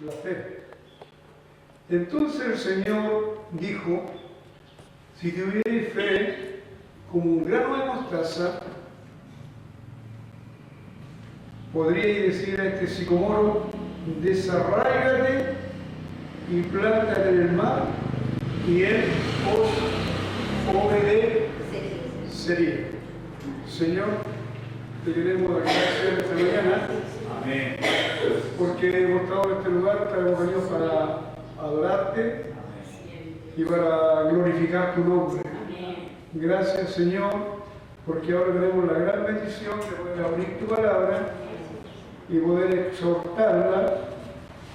la fe. Entonces el Señor dijo, si tuvierais fe como un grano de mostaza, podríais decir a este sicomoro, desarráigate y plántate en el mar, y él os obedecería. Señor, te queremos agradecer esta mañana. Amén. Porque hemos estado en este lugar, que hemos venido para adorarte y para glorificar tu nombre. Gracias, Señor, porque ahora tenemos la gran bendición de poder abrir tu palabra y poder exhortarla,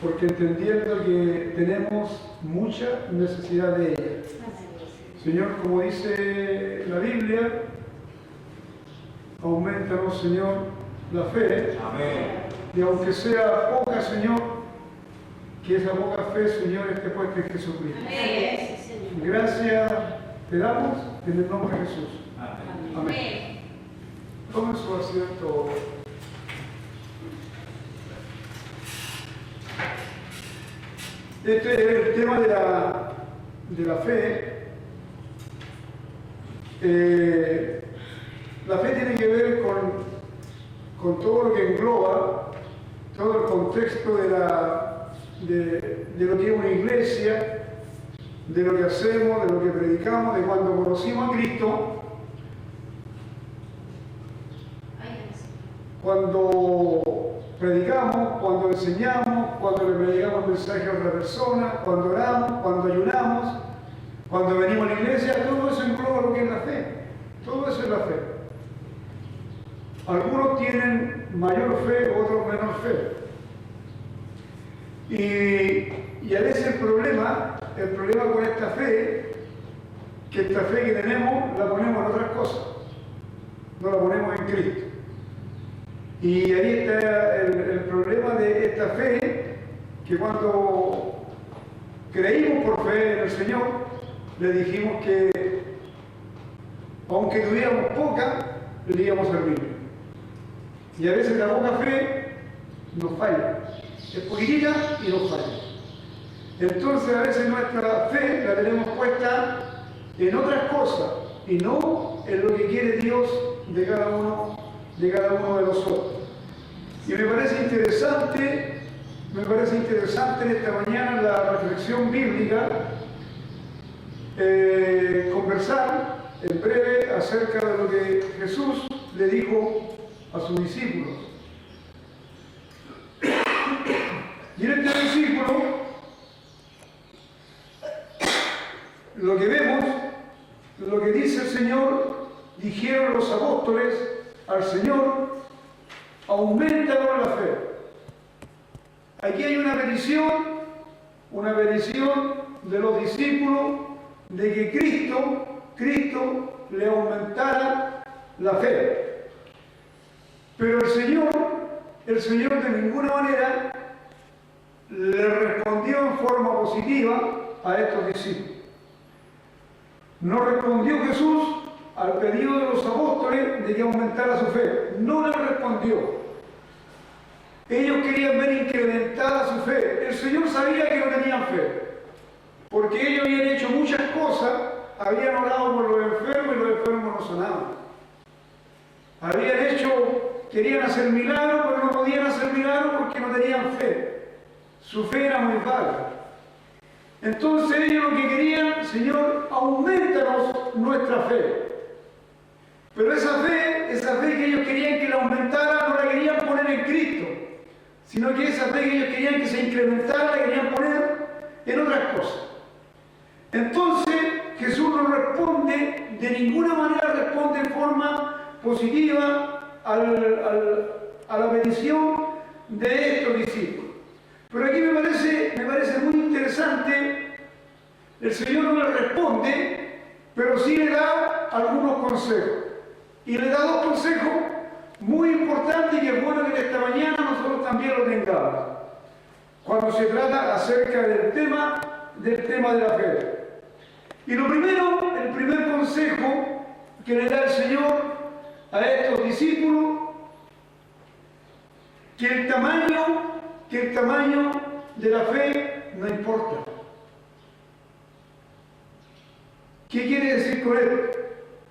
porque entendiendo que tenemos mucha necesidad de ella. Señor, como dice la Biblia, aumentanos, Señor, la fe. Amén. Y aunque sea poca, Señor, que esa poca fe, Señor, esté puesta en Jesucristo. Amén. Gracias te damos en el nombre de Jesús. Amén. Amén. Tomen su asiento. Este es el tema de la fe. La fe tiene que ver con todo lo que engloba, todo el contexto de lo que es una iglesia, de lo que hacemos, de lo que predicamos, de cuando conocimos a Cristo, cuando predicamos, cuando enseñamos, cuando le predicamos el mensaje a otra persona, cuando oramos, cuando ayunamos, cuando venimos a la iglesia, todo eso engloba lo que es la fe. Todo eso es la fe. Algunos tienen mayor fe, otros menor fe. Y a veces el problema con esta fe, que esta fe que tenemos la ponemos en otras cosas, no la ponemos en Cristo. Y ahí está el problema de esta fe, que cuando creímos por fe en el Señor, le dijimos que aunque tuviéramos poca, le íbamos a servir. Y a veces la poca fe nos falla. Es poquitita y nos falla. Entonces a veces nuestra fe la tenemos puesta en otras cosas y no en lo que quiere Dios de cada uno de nosotros. Y me parece interesante en esta mañana la reflexión bíblica, conversar en breve acerca de lo que Jesús le dijo a sus discípulos. Y en este versículo lo que vemos, lo que dice el Señor, dijeron los apóstoles al Señor, aumentanos la fe. Aquí hay una petición de los discípulos de que Cristo le aumentara la fe. Pero el Señor de ninguna manera le respondió en forma positiva a estos discípulos. No respondió Jesús al pedido de los apóstoles de que aumentara su fe. No le respondió. Ellos querían ver incrementada su fe. El Señor sabía que no tenían fe, porque ellos habían hecho muchas cosas, habían orado por los enfermos y los enfermos no sanaban. Querían hacer milagros, pero no podían hacer milagros porque no tenían fe. Su fe era muy vaga. Entonces ellos lo que querían, Señor, aumentanos nuestra fe. Pero esa fe que ellos querían que la aumentara, no la querían poner en Cristo, sino que esa fe que ellos querían que se incrementara, la querían poner en otras cosas. Entonces Jesús no responde, de ninguna manera responde en forma positiva a la petición de estos discípulos. Pero aquí me parece muy interesante, el Señor no le responde, pero sí le da algunos consejos. Y le da dos consejos muy importantes y que es bueno que esta mañana nosotros también lo tengamos, cuando se trata acerca del tema de la fe. Y lo primero, el primer consejo que le da el Señor a estos discípulos, que el tamaño de la fe no importa. ¿Qué quiere decir con esto?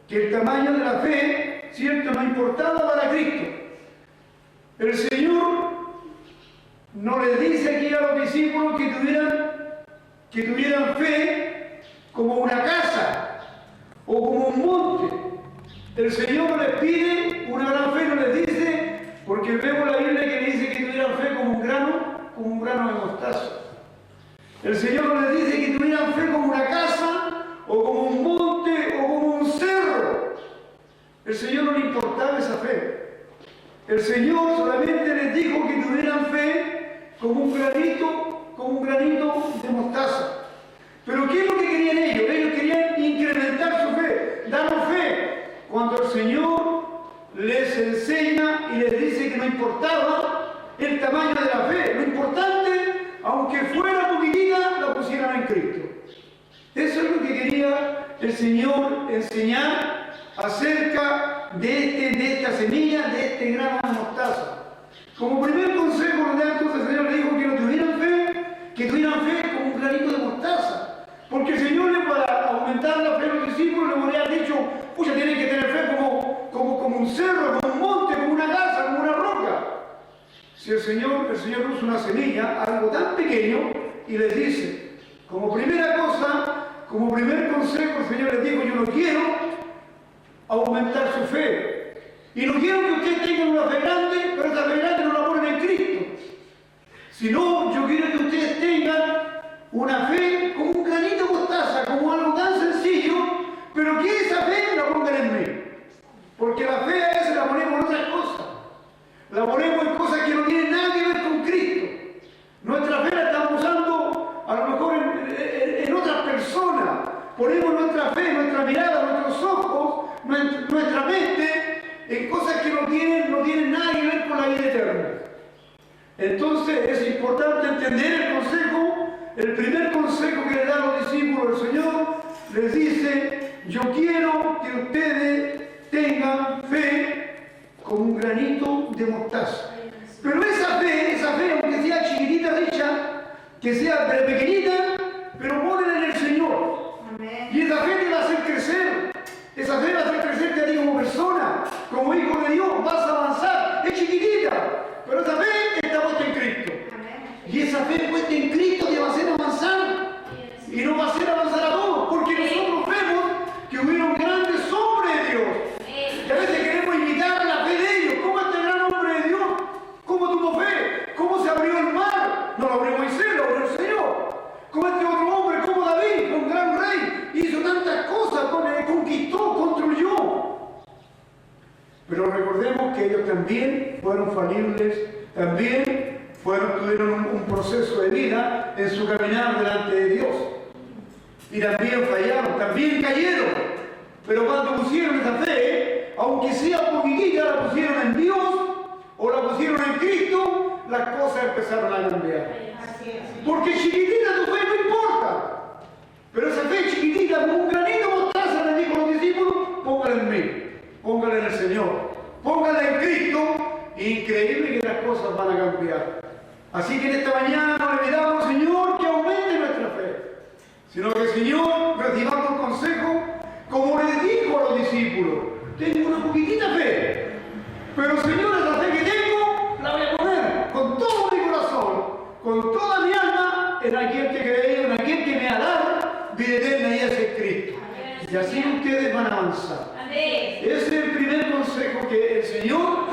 Que el tamaño de la fe, cierto, no importaba para Cristo. El Señor no les dice aquí a los discípulos que tuvieran fe como una casa o como un monte. El Señor no les pide una gran fe, no les dice, porque vemos la Biblia que le dice que tuvieran fe como un grano de mostaza. El Señor no les dice que tuvieran fe como una casa o como un monte o como un cerro. El Señor no le importaba esa fe. El Señor solamente les dijo que tuvieran fe como un granito de mostaza. Pero ¿qué es lo que querían ellos? Ellos querían incrementar su fe, darnos fe. Cuando el Señor les enseña y les dice que no importaba el tamaño de la fe, lo importante, aunque fuera poquitita, la pusieran en Cristo. Eso es lo que quería el Señor enseñar acerca de esta semilla, de este grano de mostaza. Como primer consejo, entonces el Señor le dijo que no tuvieran fe, que tuvieran fe como un granito de mostaza. Porque el Señor, para aumentar la fe de los discípulos, le habría dicho, pucha, tienen que tener fe como un cerro, como un monte, como una casa, como una roca. Si el Señor usa una semilla, algo tan pequeño, y les dice, como primera cosa, como primer consejo, el Señor les dijo, yo no quiero aumentar su fe. Y no quiero que ustedes tengan una fe grande, pero esa fe grande no la ponen en Cristo. Sino, yo quiero que ustedes tengan una fe como un granito de mostaza, como algo tan sencillo, pero que esa fe la pongan en mí. Porque la fe a veces la ponemos en otras cosas. La ponemos en cosas que no tienen nada que ver con Cristo. Nuestra fe la estamos usando a lo mejor en otras personas. Ponemos nuestra fe, nuestra mirada, nuestros ojos, nuestra mente en cosas que no tienen nada que ver con la vida eterna. Entonces es importante entender el consejo, el primer consejo que le da a los discípulos el Señor, les dice, yo quiero que ustedes tengan fe como un granito de mostaza. Pero esa fe, aunque sea chiquitita, dicha, que sea pequeñita, pero pónela en el Señor. Amén. Y esa fe te va a hacer crecer. Esa fe va a hacer crecerte a ti como persona, como hijo de Dios, vas a avanzar. Es chiquitita, pero esa fe está puesta en Cristo. Amén. Y esa fe puesta en Cristo te va a hacer avanzar. Y nos va a hacer avanzar a todos, porque nosotros vemos que hubieron grandes hombres de Dios. Y a veces queremos imitar la fe de ellos. ¿Cómo este gran hombre de Dios? ¿Cómo tuvo fe? ¿Cómo se abrió el mar? No lo abrió Moisés, lo abrió el Señor. ¿Cómo este otro hombre, como David, un gran rey, hizo tantas cosas, conquistó, construyó? Pero recordemos que ellos también fueron falibles, también tuvieron un proceso de vida en su caminar delante de Dios. Y también fallaron, también cayeron. Pero cuando pusieron esa fe, aunque sea poquitita, la pusieron en Dios o la pusieron en Cristo, las cosas empezaron a cambiar. Porque chiquitita tu fe no importa. Pero esa fe chiquitita, como un granito de mostaza, le dijo a los discípulos, póngala en mí, póngala en el Señor, póngala en Cristo, increíble que las cosas van a cambiar. Así que en esta mañana no le pidamos al Señor que aumente nuestra fe, sino que el Señor recibamos el consejo, como le dijo a los discípulos, tengo una poquitita fe, pero Señor, esa fe que tengo, la voy a poner con todo mi corazón, con toda mi alma, en aquel que cree, en aquel que me ha dado vida eterna, y ese es Cristo. Y así ustedes van a avanzar. Ese es el primer consejo que el Señor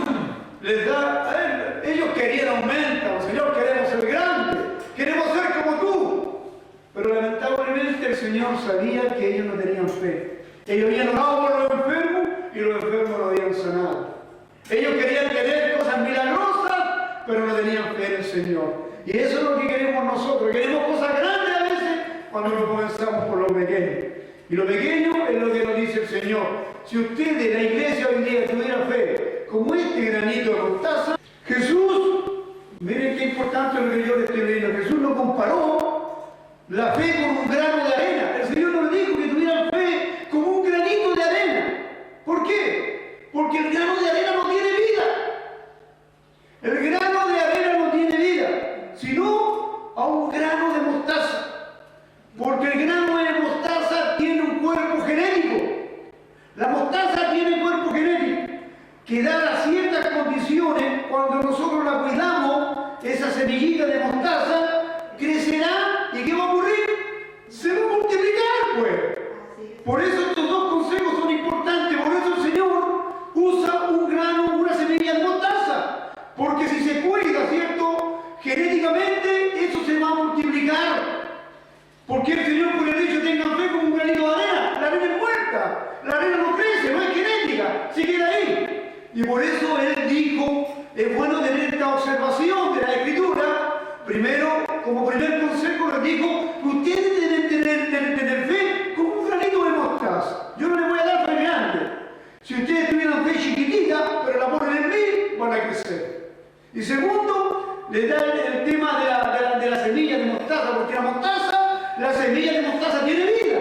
les da a él. Ellos querían aumentar, Señor, queremos ser grandes, queremos ser como tú. Pero lamentablemente el Señor sabía que ellos no tenían fe. Ellos habían orado por los enfermos y los enfermos no habían sanado. Ellos querían tener cosas milagrosas, pero no tenían fe en el Señor. Y eso es lo que queremos nosotros. Queremos cosas grandes a veces cuando no comenzamos por lo pequeño. Y lo pequeño es lo que nos dice el Señor. Si ustedes, la iglesia hoy día, tuvieran fe como este granito de mostaza, Jesús, miren qué importante lo que yo les estoy leyendo, Jesús no comparó la fe con un grano de arena. El Señor nos dijo que tuvieran fe como un granito de arena. ¿Por qué? Porque el grano de arena no tiene vida. El grano de arena no tiene vida. Sino, aunque que dada ciertas condiciones, cuando nosotros la cuidamos, esa semillita de mostaza crecerá y ¿qué va a ocurrir? Se va a multiplicar, pues. Por eso estos dos consejos son importantes, por eso el Señor usa un grano, una semilla de mostaza, porque si se cuida, ¿cierto? Genéticamente eso se va a multiplicar. Porque el Señor pues, le ha dicho, tengan fe como un granito de arena. La arena es muerta, la arena no crece, no es genética, se queda ahí. Y por eso Él dijo, es bueno tener esta observación de la Escritura. Primero, como primer consejo, les dijo, ustedes deben tener fe como un granito de mostaza. Yo no les voy a dar fe grande. Si ustedes tuvieran fe chiquitita, pero la ponen en mí, van a crecer. Y segundo, les da el tema de la semilla de mostaza, porque la semilla de mostaza tiene vida.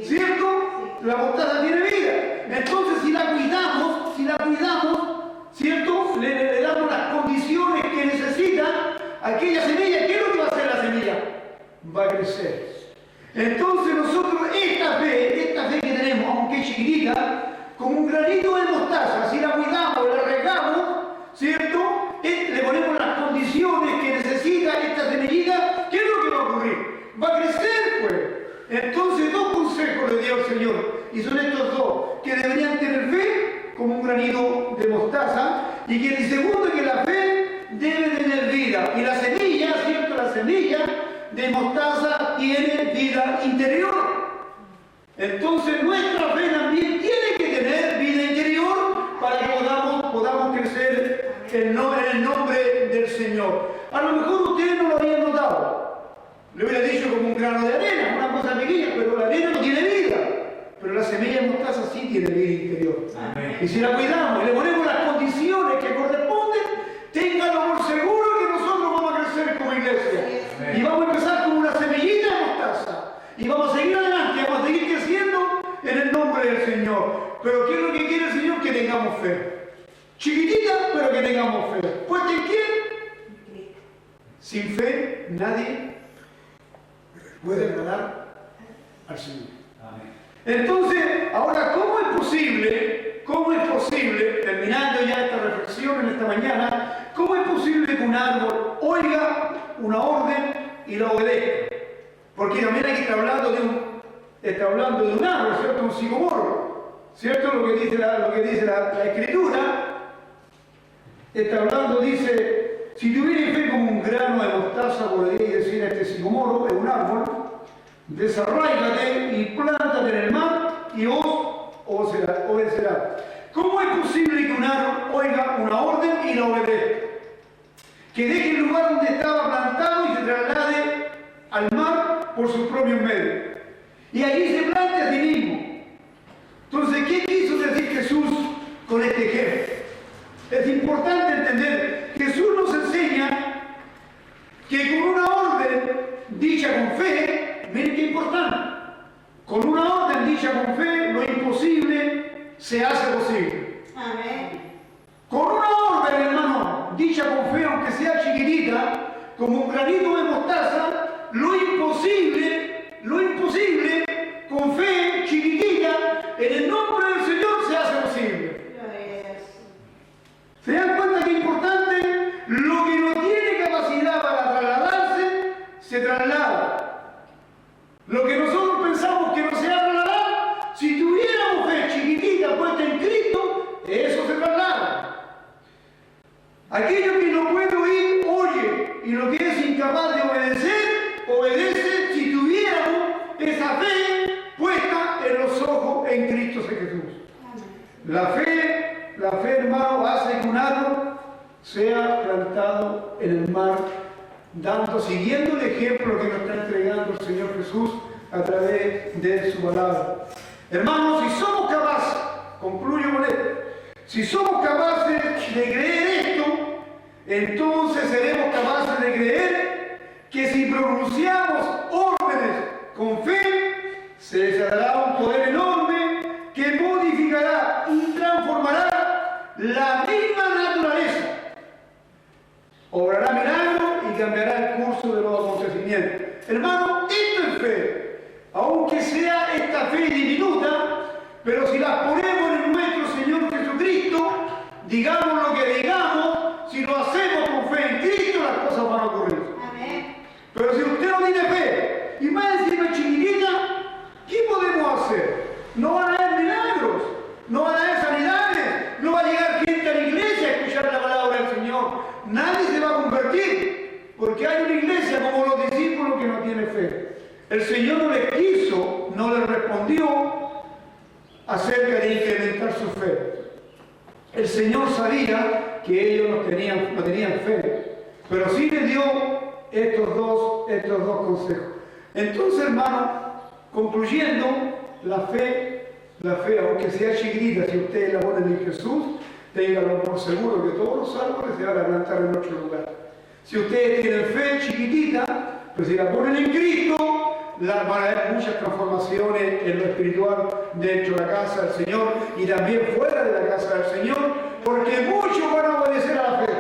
¿Cierto? La mostaza tiene vida. Entonces, si la cuidamos, ¿cierto? Le damos las condiciones que necesita aquella semilla. ¿Qué es lo que va a hacer la semilla? Va a crecer. Entonces, nosotros, esta fe que tenemos, aunque es chiquitita, como un granito de mostaza, si la cuidamos, la regamos, ¿cierto? Le ponemos las condiciones que necesita esta semillita, ¿qué es lo que va a ocurrir? Va a crecer, pues. Entonces, dos consejos le dio el Señor, y son estos dos, que deberían tener fe como un granito de mostaza, y que el segundo, que la fe debe tener vida. Y la semilla, ¿cierto? La semilla de mostaza tiene vida interior. Entonces, nuestra fe también tiene que tener vida interior para que podamos crecer en el nombre del Señor. A lo mejor ustedes no lo habían notado. Le hubiera dicho como un grano de arena, una cosa pequeña, pero la arena no tiene vida. Pero la semilla de mostaza sí tiene vida interior. Amén. Y si la cuidamos y le ponemos las condiciones que corresponden, ténganlo por seguro que nosotros vamos a crecer como iglesia. Amén. Y vamos a empezar con una semillita de mostaza. Y vamos a seguir adelante, vamos a seguir creciendo en el nombre del Señor. Pero ¿qué es lo que quiere el Señor? Que tengamos fe. Chiquitita, pero que tengamos fe. ¿Puesta en quién? Sin fe, nadie puede agradar al Señor. Amén. Entonces, ahora, ¿cómo es posible, terminando ya esta reflexión en esta mañana, cómo es posible que un árbol oiga una orden y la obedezca? Porque también aquí está hablando de un árbol, ¿cierto? Un sicomoro, ¿cierto? Lo que dice la Escritura. Está hablando, dice, si tuvierais fe como un grano de mostaza, podréis decir a este sicomoro, es un árbol, desarráigate y plántate en el mar y os obedecerá. ¿Cómo es posible que un árbol oiga una orden y la obedezca? Que deje el lugar donde estaba plantado y se traslade al mar por sus propios medios. Y allí se plante a sí mismo. Entonces, ¿qué quiso decir Jesús con este ejemplo? Es importante entender, Jesús nos enseña que con una orden dicha con fe, miren qué importante, con una orden dicha con fe, lo imposible se hace posible. Amén. Con una orden, hermano, dicha con fe, aunque sea chiquitita, como un granito de mostaza, lo imposible, con fe chiquitita, en el nombre del Señor se hace posible. ¿Se dan cuenta qué importante? Lo que no tiene capacidad para trasladarse, se traslada. Lo que nosotros pensamos que no se va a trasladar, si tuviéramos fe chiquitita puesta en Cristo, eso se traslada. Aquello que no puede oír, oye, y lo que es incapaz de obedecer, obedece si tuviéramos esa fe puesta en los ojos en Cristo Jesús. La fe, hermano, hace que un árbol sea plantado en el mar, siguiendo el ejemplo que nos está entregando el Señor Jesús a través de su palabra. Hermanos, si somos capaces, concluyo con esto, si somos capaces de creer esto, entonces seremos capaces de creer que si pronunciamos órdenes con fe, se desarrollará un poder enorme que modificará y transformará la misma naturaleza. Obrará milagros y cambiará el curso de los acontecimientos. Hermano, esto es fe. Aunque sea esta fe diminuta, pero si la ponemos en nuestro Señor Jesucristo, digamos lo que digamos, si lo hacemos con fe en Cristo, las cosas van a ocurrir. Amén. Pero si usted no tiene fe, y más encima chiquitita, ¿qué podemos hacer? No van a haber milagros, no van a haber sanidades, no va a llegar gente a la iglesia a escuchar la palabra del Señor. Nadie se va a convertir, porque hay una iglesia como los discípulos que no tiene fe. El Señor no les quiso, no les respondió acerca de incrementar su fe. El Señor sabía que ellos no tenían fe, pero sí les dio estos dos consejos. Entonces, hermano, concluyendo, la fe, aunque sea chiquitita, si ustedes la ponen en Jesús, ténganlo por seguro que todos los árboles se van a plantar en otro lugar. Si ustedes tienen fe chiquitita, pues si la ponen en Cristo, van a haber muchas transformaciones en lo espiritual dentro de la casa del Señor y también fuera de la casa del Señor, porque muchos van a obedecer a la fe.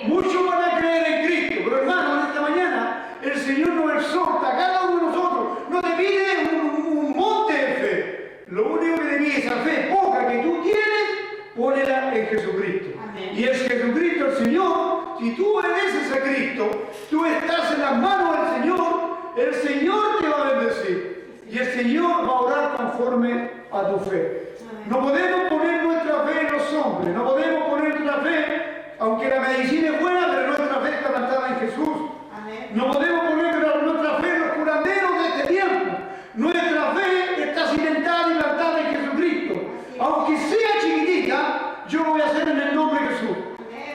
Muchos van a creer en Cristo. Pero hermano, en esta mañana el Señor nos exhorta a cada uno de nosotros. No te pide un monte de fe. Lo único que te pide es esa fe poca que tú tienes, ponela en Jesucristo. Amén. Y es Jesucristo el Señor. Si tú obedeces a Cristo, tú estás en las manos del Señor. El Señor te va a bendecir. Y el Señor va a orar conforme a tu fe. No podemos poner nuestra fe en los hombres. No podemos poner nuestra fe, aunque la medicina es buena, pero nuestra fe está plantada en Jesús. Amén. No podemos poner nuestra fe en los curanderos de este tiempo. Nuestra fe está cimentada y plantada en Jesucristo. Aunque sea chiquitita, yo lo voy a hacer en el nombre de Jesús.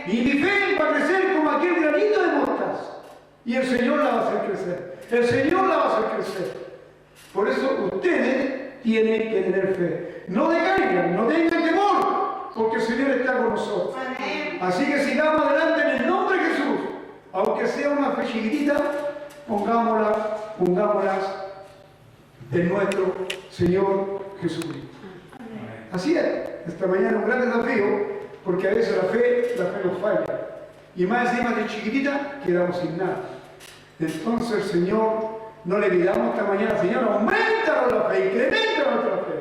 Y mi fe va a crecer como aquel granito de mostaza. Y el Señor la va a hacer crecer. El Señor la va a hacer crecer. Por eso ustedes tienen que tener fe. No decaigan, no tengan temor, porque el Señor está con nosotros. Amén. Así que sigamos adelante en el nombre de Jesús. Aunque sea una fe chiquitita, pongámoslas en nuestro Señor Jesucristo. Así es. Esta mañana un gran desafío, porque a veces la fe nos falla. Y más encima de chiquitita, quedamos sin nada. Entonces el Señor, no le pidamos esta mañana, Señor, aumenta la fe, incrementa nuestra fe.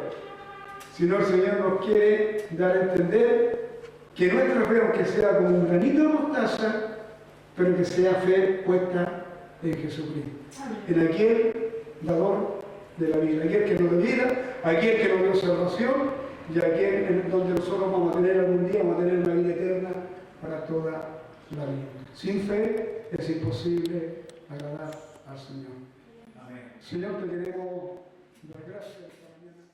Sino el Señor nos quiere dar a entender que nuestra fe, aunque sea como un granito de mostaza, pero que sea fe puesta en Jesucristo. En aquel dador de la vida, aquel que nos da vida, aquel que nos dio salvación y aquel en donde nosotros vamos a tener algún día, vamos a tener una vida eterna para toda la vida. Sin fe es imposible agradar al Señor. Amén. Señor, te queremos dar gracias esta mañana.